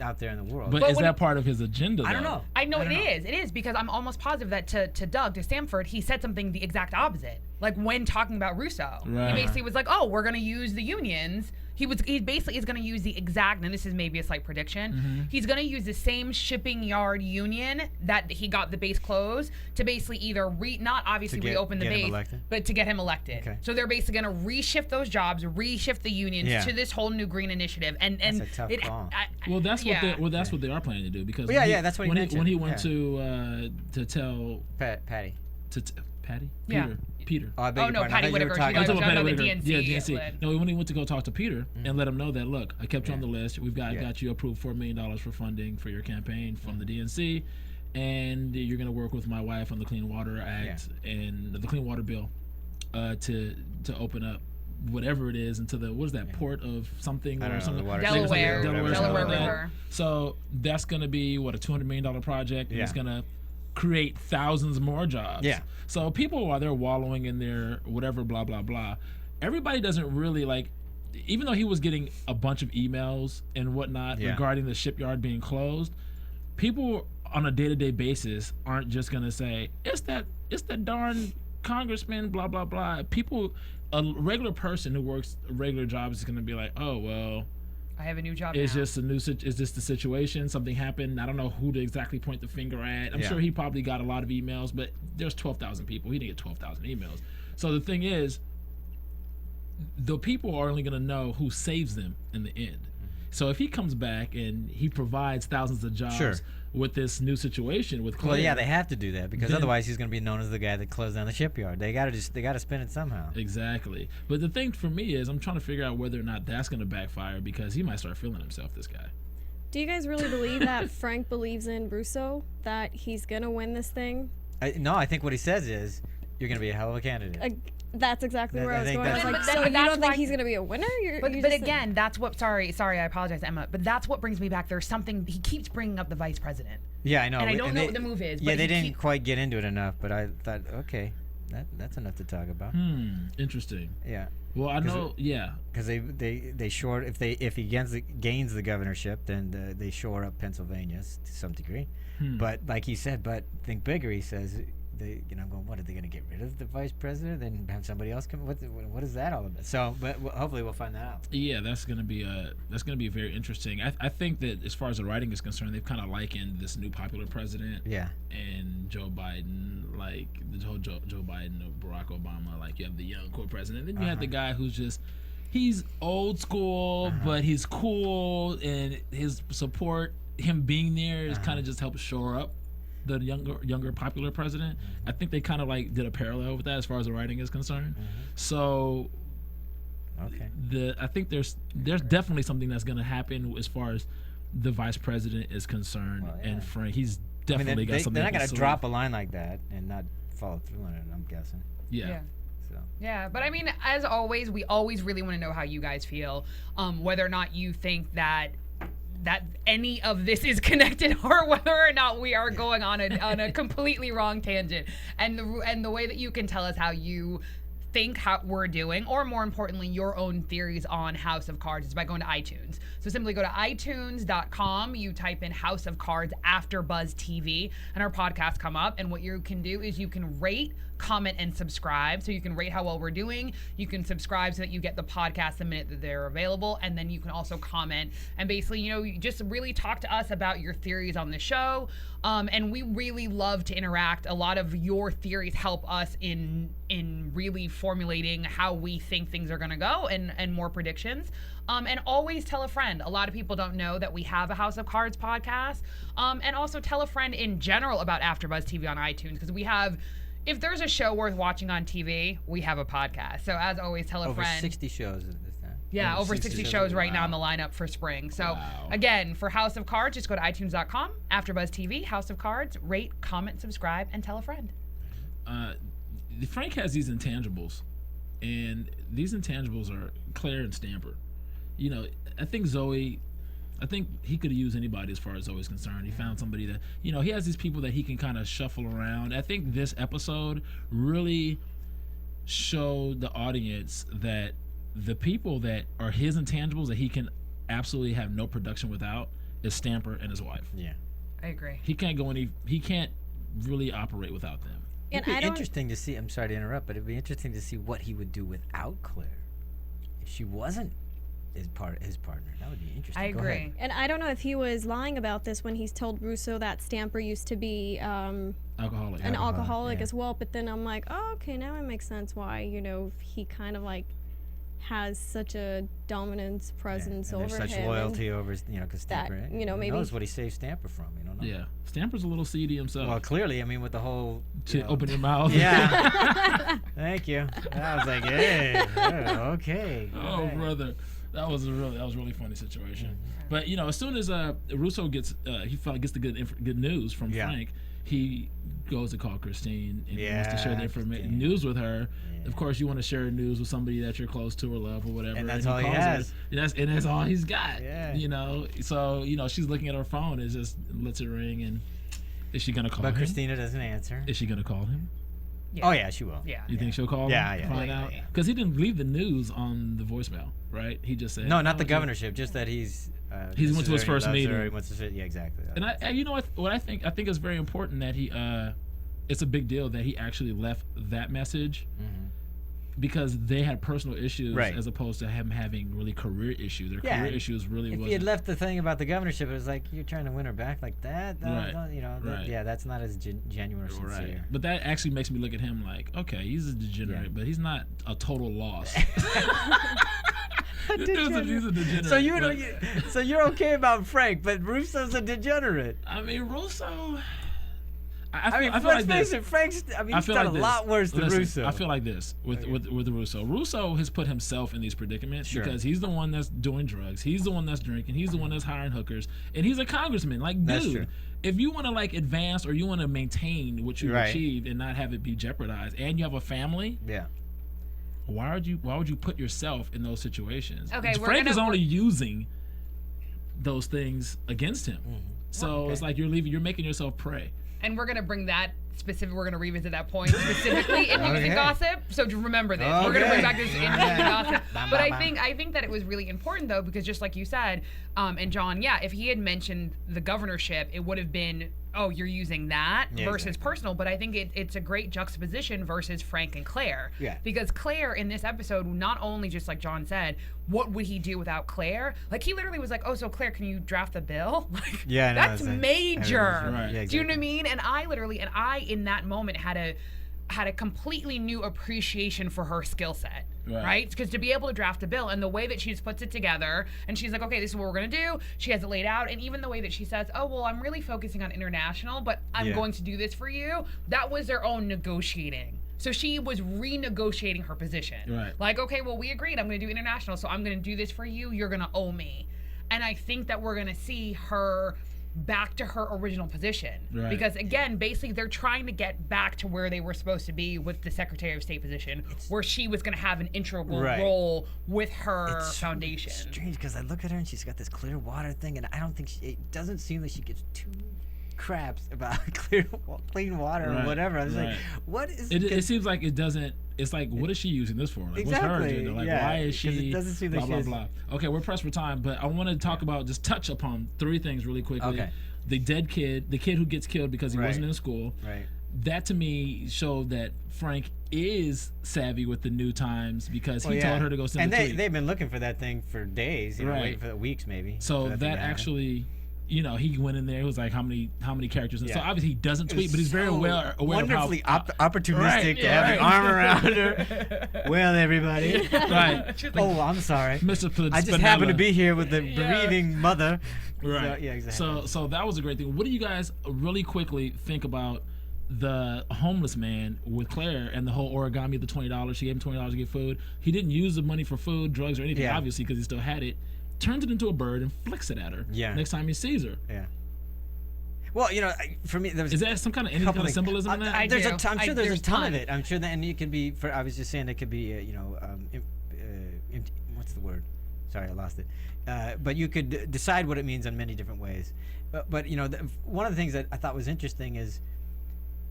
out there in the world. But is that part of his agenda, though? I don't know. I know it is. It is because I'm almost positive that to Stanford, he said something the exact opposite. Like when talking about Russo. Right. He basically was like, oh, we're going to use the unions. He basically is going to use the exact, and this is maybe a slight prediction, he's going to use the same shipping yard union that he got the base closed to basically either not obviously reopen the base, but to get him elected. Okay. So they're basically going to reshift those jobs, reshift the unions to this whole new green initiative. And that's a tough call. Well, that's what they are planning to do because that's what he mentioned. When he went to tell Patty. Patty? Yeah. Peter. Oh, I beg your pardon. Patty Whitaker. I told I know the Whitaker. DNC. Yeah, DNC. No, when he went to go talk to Peter and let him know that, look, I kept you on the list. We've got you approved $4 million for funding for your campaign from the DNC, and you're going to work with my wife on the Clean Water Act and the Clean Water Bill to open up whatever it is into the port of something or something. Delaware River. So that's going to be a $200 million project. And it's going to create thousands more jobs. Yeah. So people, while they're wallowing in their whatever, blah, blah, blah, everybody doesn't really even though he was getting a bunch of emails and whatnot regarding the shipyard being closed, people on a day-to-day basis aren't just going to say, it's that darn congressman, blah, blah, blah. People, a regular person who works a regular job is going to be like, oh, well, I have a new job Is now. is this the situation? Something happened. I don't know who to exactly point the finger at. I'm sure he probably got a lot of emails, but there's 12,000 people. He didn't get 12,000 emails. So the thing is, the people are only going to know who saves them in the end. So if he comes back and he provides thousands of jobs with this new situation with Claire, well, yeah, they have to do that because otherwise he's going to be known as the guy that closed down the shipyard. They got to spin it somehow. Exactly. But the thing for me is I'm trying to figure out whether or not that's going to backfire because he might start feeling himself, this guy. Do you guys really believe that Frank believes in Russo, that he's going to win this thing? No, I think what he says is, you're going to be a hell of a candidate. That's exactly where I was going. I was like, so you don't think he's going to be a winner? But again, that's what, sorry, I apologize, Emma, but that's what brings me back. There's something, he keeps bringing up the vice president. Yeah, I know. And I don't know what the move is. Yeah, they didn't quite get into it enough, but I thought, okay, that's enough to talk about. Interesting. Yeah. Well, I know, because they shore if he gains the governorship, then they shore up Pennsylvania to some degree. But like he said, think bigger. He says, going, what are they going to get rid of the vice president? Then have somebody else come? What is that all about? So, but hopefully we'll find that out. Yeah, that's going to be very interesting. I think that as far as the writing is concerned, they've kind of likened this new popular president. And Joe Biden, like the whole Joe Biden or Barack Obama, like you have the young core president, then you have the guy who's he's old school, but he's cool, and his support, him being there, is kind of just helps shore up the younger popular president. I think they kind of did a parallel with that as far as the writing is concerned. So I think there's definitely something that's going to happen as far as the vice president is concerned. And Frank, he's definitely got something. They're not going to drop a line like that and not follow through on it, I'm guessing. Yeah, but I mean, as always, we always really want to know how you guys feel, whether or not you think that any of this is connected or whether or not we are going on a completely wrong tangent. And the way that you can tell us how you think how we're doing, or more importantly, your own theories on House of Cards, is by going to iTunes. So simply go to itunes.com, you type in House of Cards AfterBuzz TV, and our podcasts come up. And what you can do is you can rate, comment, and subscribe. So you can rate how well we're doing. You can subscribe so that you get the podcast the minute that they're available. And then you can also comment and basically, you just really talk to us about your theories on the show. And we really love to interact. A lot of your theories help us in really formulating how we think things are going to go and more predictions. And always tell a friend. A lot of people don't know that we have a House of Cards podcast. And also tell a friend in general about AfterBuzz TV on iTunes, because we have, if there's a show worth watching on TV, we have a podcast. So as always, tell a friend. Over 60 shows at this time. Yeah, over 60 shows right now in the lineup for spring. So again, for House of Cards, just go to itunes.com, AfterBuzz TV, House of Cards, rate, comment, subscribe, and tell a friend. Frank has these intangibles, and these intangibles are Claire and Stamper. I think he could have used anybody as far as Zoe's concerned. He found somebody that, he has these people that he can kind of shuffle around. I think this episode really showed the audience that the people that are his intangibles that he can absolutely have no production without is Stamper and his wife. Yeah. I agree. He can't really operate without them. It'd be interesting to see, I'm sorry to interrupt, but it'd be interesting to see what he would do without Claire. If she wasn't his partner. That would be interesting. I Go agree. ahead. And I don't know if he was lying about this when he's told Russo that Stamper used to be Alcoholic. an alcoholic yeah. as well. But then I'm like, oh, okay, now it makes sense why, he kind of like has such a dominance presence and over there's such him. loyalty over, because that, Stamper, maybe knows what he saved Stamper from. You don't know. Yeah. Stamper's a little seedy himself. Well, clearly, I mean, with the whole. Open your mouth. Yeah. Thank you. I was like, hey, okay. Oh, all right. brother. That was a really funny situation. But as soon as Russo gets gets the good news from Yeah. Frank, he goes to call Christine and he wants to share the Christine. news with her. Yeah. Of course, you want to share news with somebody that you're close to or love or whatever. And that's all he calls her. has. And that's all he's got. Yeah. So she's looking at her phone. It just lets it ring. And is she gonna call him? But Christina doesn't answer. Is she gonna call him? Yeah. Oh yeah, she will. Yeah. You think she'll call Yeah, him? yeah. Find Yeah, out? yeah. Because he didn't leave the news on the voicemail, right? He just said No, not the "Oh, governorship. Just that he's. He went to his Missouri, first loves meeting. her, he wants to. Yeah, exactly. And you know what I think? I think it's very important that he. It's a big deal that he actually left that message because they had personal issues Right. as opposed to him having really career issues. Their career issues really If wasn't. he had left the thing about the governorship, it was like you're trying to win her back like that. Right. Right. Yeah, that's not as genuine or sincere. Right. But that actually makes me look at him like, okay, he's a degenerate, but he's not a total loss. He's a degenerate. So so you're okay about Frank, but Russo's a degenerate. I mean, Russo. I mean, I feel let's like face this. it, Frank's. I mean, I he's feel done like a this. lot worse than Listen, Russo. I feel like this with Russo. Russo has put himself in these predicaments Sure. because he's the one that's doing drugs. He's the one that's drinking. He's the one that's hiring hookers, and he's a congressman. Like, That's dude, true. if you want to advance or you want to maintain what you've Right. achieved and not have it be jeopardized, and you have a family, Yeah. why would you put yourself in those situations? Okay, Frank is only using those things against him. So it's like you're making yourself prey. And we're gonna bring that we're gonna revisit that point specifically in News and Gossip. So to remember this, we're gonna bring back this in News and Gossip. But I think that it was really important though, because just like you said, and John, if he had mentioned the governorship, it would have been, oh, you're using that versus exactly. personal. But I think it's a great juxtaposition versus Frank and Claire. Yeah. Because Claire in this episode, not only just like John said, what would he do without Claire? Like he literally was like, oh, so Claire, can you draft the bill? Like, Yeah, no, that's like- major. Right. Yeah, Do you know what I exactly. mean? And I in that moment had a completely new appreciation for her skill set. Right? Because to be able to draft a bill and the way that she puts it together and she's like, okay, this is what we're going to do. She has it laid out. And even the way that she says, oh, well, I'm really focusing on international, but I'm going to do this for you. That was their own negotiating. So she was renegotiating her position. Right. Like, okay, well, we agreed I'm going to do international. So I'm going to do this for you. You're going to owe me. And I think that we're going to see her back to her original position. Right. Because again, basically they're trying to get back to where they were supposed to be with the Secretary of State position, where she was going to have an integral role with her foundation. It's strange because I look at her and she's got this clear water thing, and I don't think it doesn't seem like she gives two craps about clean water or whatever. I was like, what is it seems like it doesn't. It's like, what is she using this for? Like, what's her Exactly, agenda? Like, yeah, why is 'cause she? it doesn't seem like blah she blah has- blah. Okay, we're pressed for time, but I want to talk about touch upon three things really quickly. Okay. The dead kid, the kid who gets killed because he wasn't in school. Right. That to me showed that Frank is savvy with the new times because he told her to go send and a tweet. they've been looking for that thing for days, Right. waiting for weeks maybe. So for that thing to happen. actually, he went in there. It was like how many characters? And so Yeah. obviously he doesn't tweet, but he's very So aware wonderfully of how opportunistic Right, to have right. an arm around her. Well, everybody. right. Oh, I'm sorry. Mr. I just happened to be here with the bereaving mother. Right. So, yeah, exactly. So that was a great thing. What do you guys really quickly think about the homeless man with Claire and the whole origami of the $20? She gave him $20 to get food. He didn't use the money for food, drugs, or anything, Yeah. obviously, because he still had it. Turns it into a bird and flicks it at her. Yeah. Next time he sees her. Yeah. Well, for me, there was Is that some kind of any kind of symbolism in that? I there's do. I'm sure there's There's a ton of tons. it. I'm sure that, and it could be. I was just saying it could be. What's the word? Sorry, I lost it. But you could decide what it means in many different ways. But one of the things that I thought was interesting is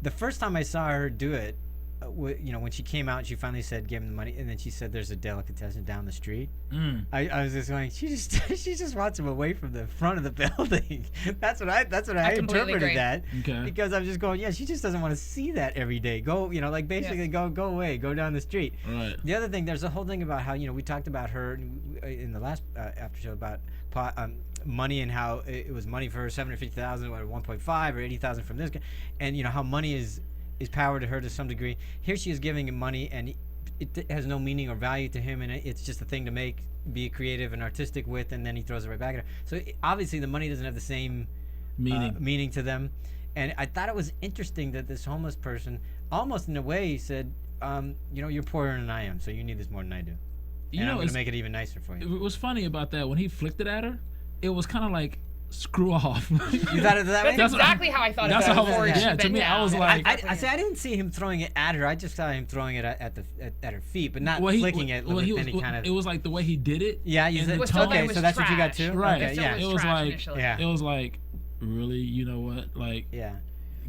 the first time I saw her do it, when she came out, she finally gave him the money, and then she said, "There's a delicatessen down the street." I was just going, she just wants him away from the front of the building. That's what I interpreted agree. that. Okay. Because I'm just going, yeah, she just doesn't want to see that every day. Go, basically go away, go down the street. Right. The other thing, there's a whole thing about how we talked about her in the last after show about money and how it was money for her, $750,000 or 1.5 or 80,000 from this guy, and how money is power to her to some degree. Here she is giving him money, and it has no meaning or value to him, and it's just a thing to be creative and artistic with, and then he throws it right back at her. So obviously the money doesn't have the same meaning to them. And I thought it was interesting that this homeless person, almost in a way, said, you're poorer than I am, so you need this more than I do. And I'm going to make it even nicer for you. It was funny about that. When he flicked it at her, it was kind of like, screw off. You thought it that way? That's exactly how I thought about it. Yeah, to me, I was like... I didn't see him throwing it at her. I just saw him throwing it at her feet, but not flicking it with any kind of... It was like the way he did it. Yeah, you said, okay, so that's what you got too? Right. Okay, yeah. It was like, really, you know what? Like, yeah.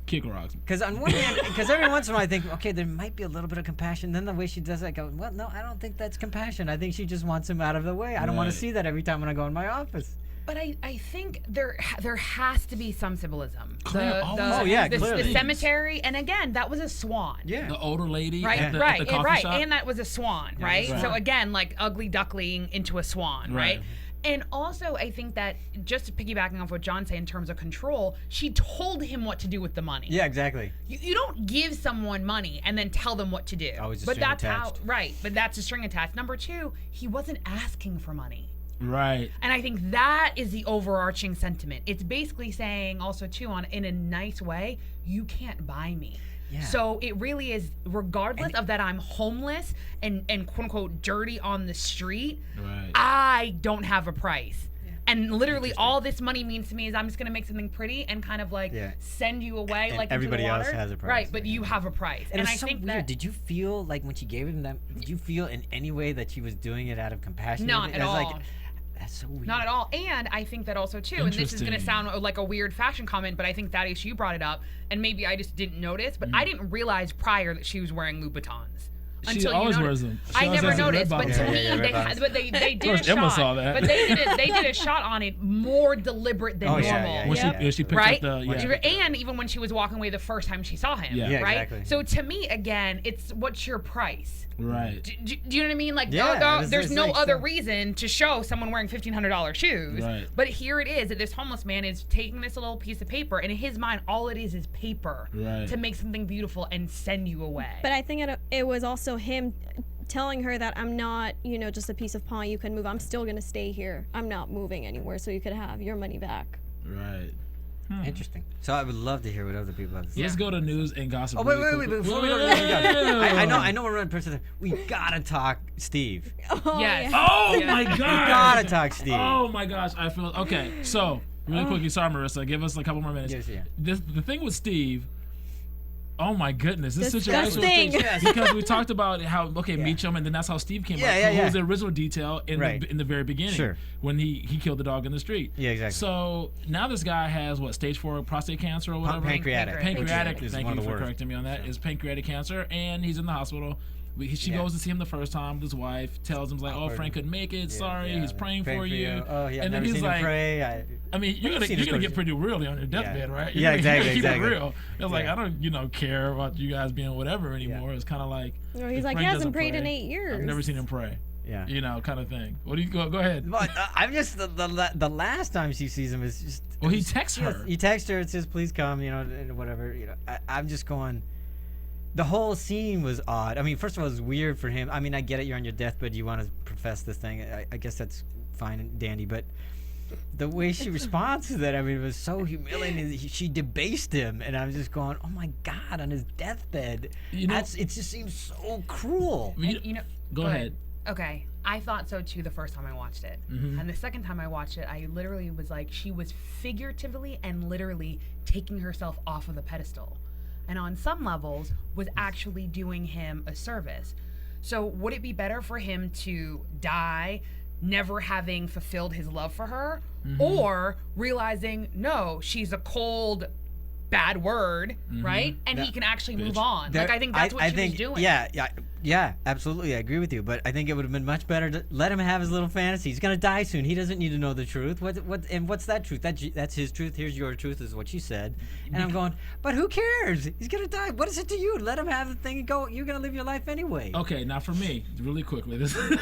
Kick rocks. Because on one hand, every once in a while I think, okay, there might be a little bit of compassion. Then the way she does it, I go, well, no, I don't think that's compassion. I think she just wants him out of the way. I don't want to see that every time when I go in my office. But I think there has to be some symbolism. Clearly. The cemetery, and again, that was a swan. Yeah. The older lady right, at the right, coffee shop. and that was a swan, right? So again, like ugly duckling into a swan, right? And also, I think that, just piggybacking off what John said in terms of control, she told him what to do with the money. Yeah, exactly. You don't give someone money and then tell them what to do. Always a but string that's attached. but that's a string attached. Number two, he wasn't asking for money. Right. And I think that is the overarching sentiment. It's basically saying also, too, in a nice way, you can't buy me. Yeah. So it really is, regardless of that I'm homeless and quote unquote dirty on the street, I don't have a price. Yeah. And literally all this money means to me is I'm just going to make something pretty and kind of like send you away, and like everybody into the water. Else has a price. Right, but you have a price. And it's I so think weird. Did you feel like when she gave him that, did you feel in any way that she was doing it out of compassion? Not at all. Like, that's so weird. Not at all. And I think that also, too, and this is going to sound like a weird fashion comment, but I think, Thaddeus, you brought it up, and maybe I just didn't notice, but I didn't realize prior that she was wearing Louboutins. She always wears them. I never noticed, but to me, they did a shot. Emma saw that. But they did a shot on it more deliberate than normal. When she picked up the and even when she was walking away the first time she saw him, right? Exactly. So to me, again, it's what's your price? Right. Do you know what I mean? Like, there's no other reason to show someone wearing $1,500 shoes. Right. But here it is that this homeless man is taking this little piece of paper, and in his mind, all it is paper to make something beautiful and send you away. But I think it was also him telling her that I'm not, just a piece of pawn you can move. I'm still going to stay here. I'm not moving anywhere, so you could have your money back. Right. Interesting. So I would love to hear what other people have to say. Let's go to news and gossip. Oh, wait. Before we go, I know we're running person. We gotta talk Steve. Oh, yes. Oh my God. We gotta talk Steve. Oh my gosh. I feel okay. So really quickly, sorry, Marissa. Give us a couple more minutes. Yes, yeah. The thing with Steve. Oh my goodness, this Disgusting. situation. Because we talked about how meet him, and then that's how Steve came up. Who was the original detail in the very beginning when he killed the dog in the street. Yeah, exactly. So now this guy has stage 4 prostate cancer or whatever. Pancreatic. Thank you for correcting me on that. Is pancreatic cancer, and he's in the hospital. She goes to see him the first time. His wife tells him like, "Oh, Frank couldn't make it. Sorry, he's praying for you." Oh, yeah. And then he's like, I mean, you're gonna get pretty real on your deathbed, right? Yeah, exactly. Keep it real. It's like I don't care about you guys being whatever anymore. It's kind of like he's like, he hasn't prayed in 8 years. I've never seen him pray. Yeah. Kind of thing. What do you go ahead? But I'm just the last time she sees him is just. Well, he texts her. He texts her and says, "Please come," and whatever. I'm just going. The whole scene was odd. I mean, first of all, it was weird for him. I mean, I get it. You're on your deathbed. You want to profess this thing. I guess that's fine and dandy. But the way she responds to that, I mean, it was so humiliating. She debased him. And I'm just going, oh, my God, on his deathbed. It just seems so cruel. Go ahead. Okay. I thought so, too, the first time I watched it. Mm-hmm. And the second time I watched it, I literally was like, she was figuratively and literally taking herself off of the pedestal. And on some levels was actually doing him a service. So would it be better for him to die never having fulfilled his love for her, or realizing, no, she's a cold bad word, right? And he can actually move on. There- Like, I think that's what she was doing. Yeah, absolutely. I agree with you. But I think it would have been much better to let him have his little fantasy. He's gonna die soon. He doesn't need to know the truth. What's that truth? That's his truth. Here's your truth, is what she said. And I'm going, but who cares? He's gonna die. What is it to you? Let him have the thing and go. You're gonna live your life anyway. Okay, now for me, really quickly, this was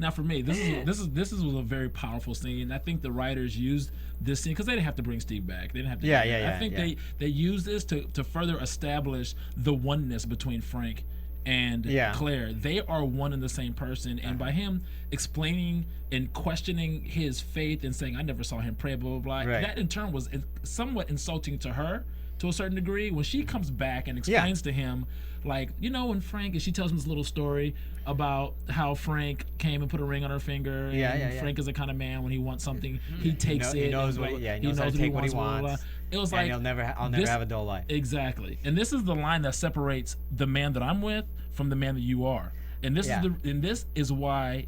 a very powerful scene, and I think the writers used this scene because they didn't have to bring Steve back. They didn't have to. I think they used this to further establish the oneness between Frank and Claire. They are one and the same person, and by him explaining and questioning his faith and saying, "I never saw him pray," blah blah blah. That in turn was somewhat insulting to her to a certain degree. When she comes back and explains to him, like, when Frank, and she tells him this little story about how Frank came and put a ring on her finger, and Frank is the kind of man, when he wants something, he takes it. He knows what he wants. Blah, blah. It was and like, I'll never have a dull life. Exactly. And this is the line that separates the man that I'm with from the man that you are. And this is why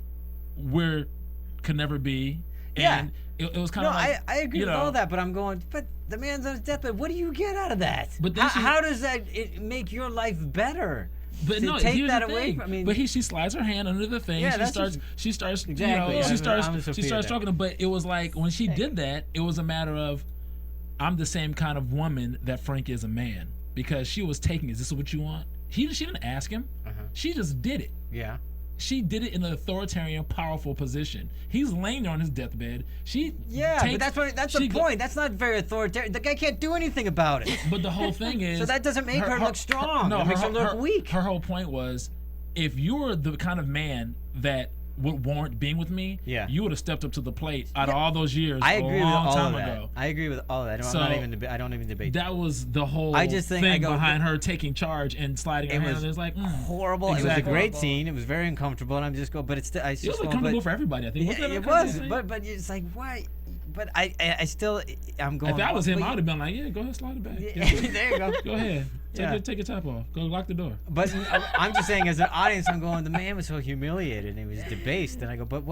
we're can never be. And it was kind of like, I agree with all that, but I'm going, but the man's on his deathbed. What do you get out of that? But how does that make your life better? But no, take here's that the away thing. From, but she slides her hand under the thing. She starts exactly. She starts talking. But it was like, when she did that, it was a matter of, I'm the same kind of woman that Frank is a man, because she was taking, is this what you want? She didn't ask him. She just did it. Yeah. She did it in an authoritarian, powerful position. He's laying there on his deathbed. But that's the point. That's not very authoritarian. The guy can't do anything about it. But the whole thing is, so that doesn't make her look strong. It makes her look weak. Her whole point was, if you're the kind of man that would warrant being with me, you would have stepped up to the plate out of all those years. I agree a long with all time of that. ago. I agree with all of that. I don't even debate that. Was the whole thing behind her taking charge and sliding her hand. It was like horrible. Exactly. It was a great scene. It was very uncomfortable, and I'm just going, but it was uncomfortable for everybody, I think. It was, but it's like, why? But I'm going. If that was him, I would have been like, yeah, go ahead, slide it back. There you go. Go ahead. Take your top off. Go lock the door. But I'm just saying, as an audience, I'm going, the man was so humiliated and he was debased. And I go, but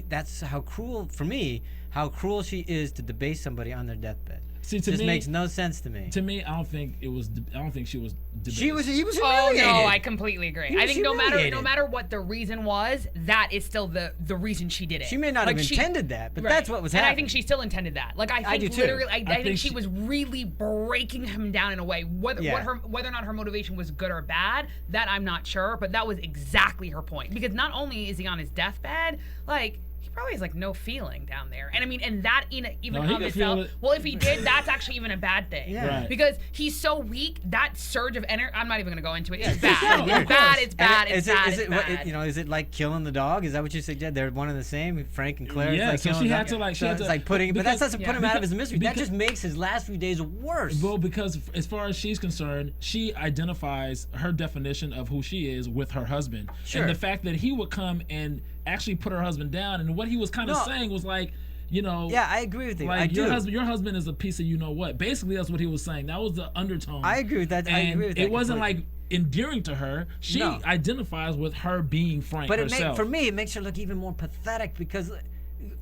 that's how cruel, for me, how cruel she is to debase somebody on their deathbed. See, to me, makes no sense to me. To me, I don't think she was debased. He was humiliated. Oh no, I completely agree. I think no matter what the reason was, that is still the reason she did it. She may not have intended that, but that's what was happening. And I think she still intended that. Like, I think literally, I think she was really breaking him down in a way. Whether or not her motivation was good or bad, that I'm not sure. But that was exactly her point. Because not only is he on his deathbed, like, he probably has like no feeling down there, and I mean, and that even of itself. Well, if he did, that's actually even a bad thing. Yeah. Right. Because he's so weak. That surge of energy. I'm not even gonna go into it. It's bad. It's bad. It's bad. It's bad. Is it like killing the dog? Is that what you said? They're one and the same. Frank and Claire. Yeah. Like so she had to like. It's like putting. But that doesn't put him out of his misery. That just makes his last few days worse. Well, because as far as she's concerned, she identifies her definition of who she is with her husband, and the fact that he would come and actually put her husband down, and what he was kind of saying was like, yeah, I agree with you. Like, your husband is a piece of what. Basically, that's what he was saying. That was the undertone. I agree with that. I agree with that. It wasn't like endearing to her. She identifies with her being Frank herself. For me, it makes her look even more pathetic because.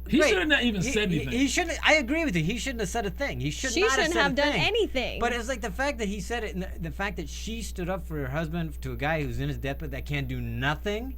He shouldn't have even said anything. He shouldn't. I agree with you. He shouldn't have said a thing. She shouldn't have done anything. But it's like the fact that he said it, and the fact that she stood up for her husband to a guy who's in his deathbed that can't do nothing.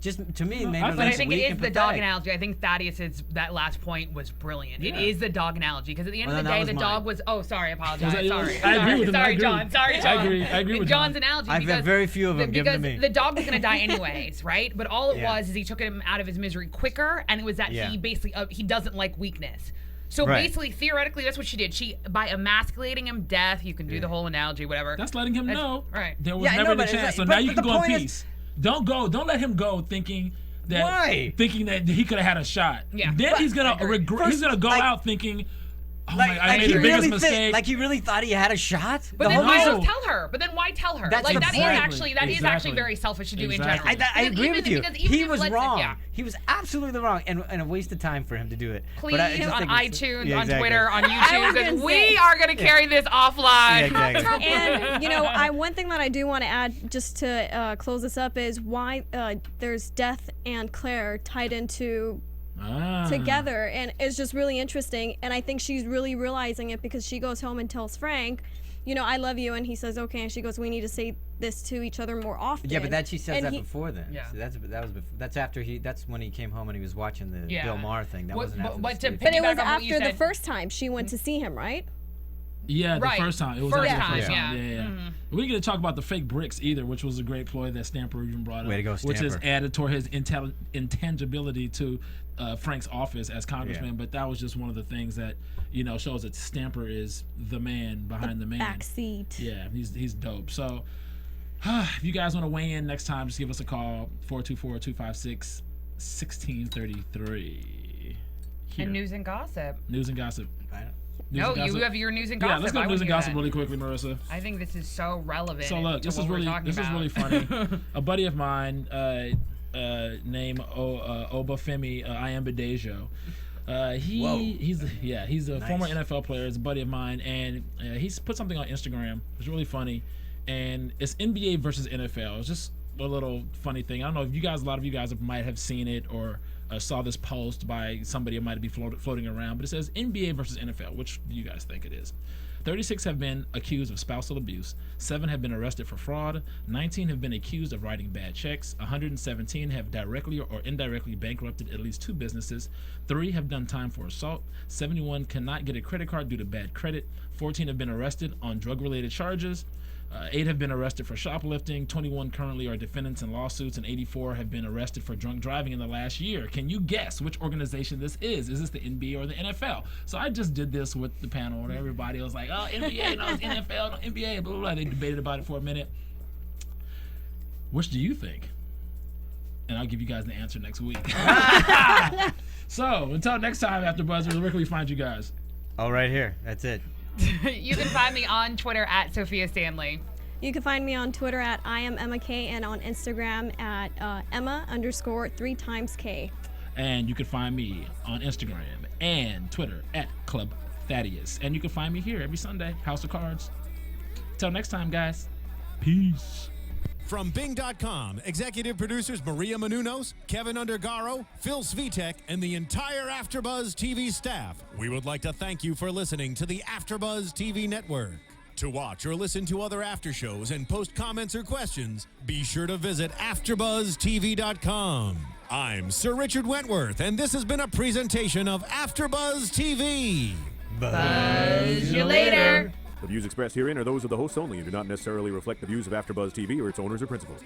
Just to me, made her look weak and pathetic. But I think it is the dog analogy. I think Thaddeus's that last point was brilliant. Yeah. It is the dog analogy because at the end of the day, the dog was. Oh, sorry, I apologize. Sorry, I agree with him. Sorry, John. Sorry, John. I agree with John's analogy. I've had very few of them given to me. The dog was going to die anyways, right? But all it was is he took him out of his misery quicker, and it was that he basically he doesn't like weakness. So basically, theoretically, that's what she did. She, by emasculating him, death. You can do the whole analogy, whatever. That's letting him know. Right. There was never the chance. So now you can go in peace. Don't let him go thinking that he could have had a shot. Yeah. Then he's gonna regret. He's gonna go out thinking, "Oh my! I made the biggest mistake." Like he really thought he had a shot. But then why tell her? That's like the that point. is actually very selfish to do internally. I agree with you. He was wrong. Yeah. He was absolutely wrong, and a waste of time for him to do it. Please, on iTunes, on Twitter, on YouTube, because we are going to carry this offline. Yeah, exactly. And one thing that I do want to add, just to close this up, is why there's Death and Claire tied into together, and it's just really interesting. And I think she's really realizing it because she goes home and tells Frank, you know, I love you, and he says okay, and she goes, we need to say this to each other more often. Yeah, but that she says And that he- before then. Yeah. So that's after that's when he came home and he was watching the Yeah. Bill Maher thing. That What- wasn't after but the to Steve pick- But it was Piggyback on what you after the said. first time she went to see him, right? Yeah, the Right. first time. It was First actually the first time, time. yeah. Yeah. We didn't get to talk about the fake bricks either, which was a great ploy that Stamper even brought up. Way to go, Which has Stamper. added toward his intangibility to Frank's office as congressman. Yeah. But that was just one of the things that, you know, shows that Stamper is the man behind the man. Backseat. Yeah, he's dope. So if you guys want to weigh in next time, just give us a call, 424-256-1633. And news and gossip. News and gossip. News No, and you gossip. have your news and Yeah, gossip. let's go I to news and wanna hear gossip that. really quickly, Marissa. I think this is so relevant. So look, to this what is we're really talking funny. about. A buddy of mine named Obafemi Ayambadejo. He's a former NFL player. He's a buddy of mine, and he's put something on Instagram. It's really funny, and it's NBA versus NFL. It's just a little funny thing. I don't know if a lot of you guys might have seen it or saw this post by somebody. It might be floating around, but it says NBA versus NFL. Which do you guys think it is? 36 have been accused of spousal abuse, 7 have been arrested for fraud, 19 have been accused of writing bad checks, 117 have directly or indirectly bankrupted at least 2 businesses, 3 have done time for assault, 71 cannot get a credit card due to bad credit, 14 have been arrested on drug-related charges, 8 have been arrested for shoplifting, 21 currently are defendants in lawsuits, and 84 have been arrested for drunk driving in the last year. Can you guess which organization this is? Is this the NBA or the NFL? So I just did this with the panel, and everybody was like, oh, NBA, no, it's NFL, no, NBA, blah, blah, blah. They debated about it for a minute. Which do you think? And I'll give you guys the answer next week. So until next time, AfterBuzz, where can we find you guys? Oh, right here. That's it. You can find me on Twitter at Sofia Stanley. You can find me on Twitter at I am Emma K, and on Instagram at Emma_3x K. And you can find me on Instagram and Twitter at Club Thaddeus. And you can find me here every Sunday, House of Cards. Till next time, guys. Peace. From Bing.com, executive producers Maria Menounos, Kevin Undergaro, Phil Svitek, and the entire AfterBuzz TV staff, we would like to thank you for listening to the AfterBuzz TV network. To watch or listen to other after shows and post comments or questions, be sure to visit AfterBuzzTV.com. I'm Sir Richard Wentworth, and this has been a presentation of AfterBuzz TV. Buzz you later. The views expressed herein are those of the hosts only and do not necessarily reflect the views of AfterBuzz TV or its owners or principals.